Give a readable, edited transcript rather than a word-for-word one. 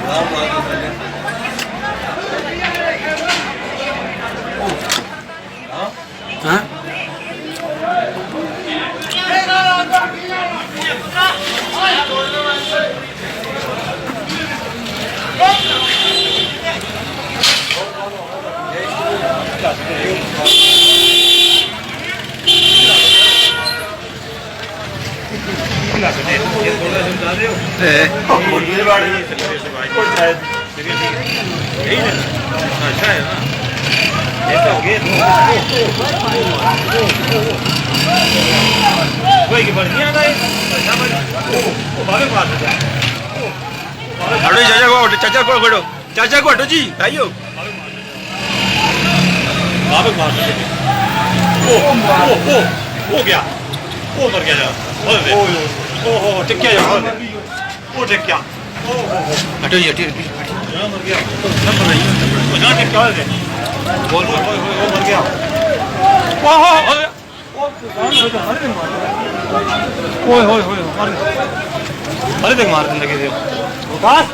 हाँ अच्छा है ना ऐसा हो गया कोई की बढ़िया ना अच्छा भाई वो बाबे मार दे हटो चाचा को हटो चाचा को हटो जी भाइयों बाबे मार दे ओ गया ओ मर गया जा ओ टिक गया जा ओ टिक गया हटो जी हटो मर गया ना टिक गया बोल ओ मर गया ओहो ओए होए होए अरे देख मार देने लगे थे विकास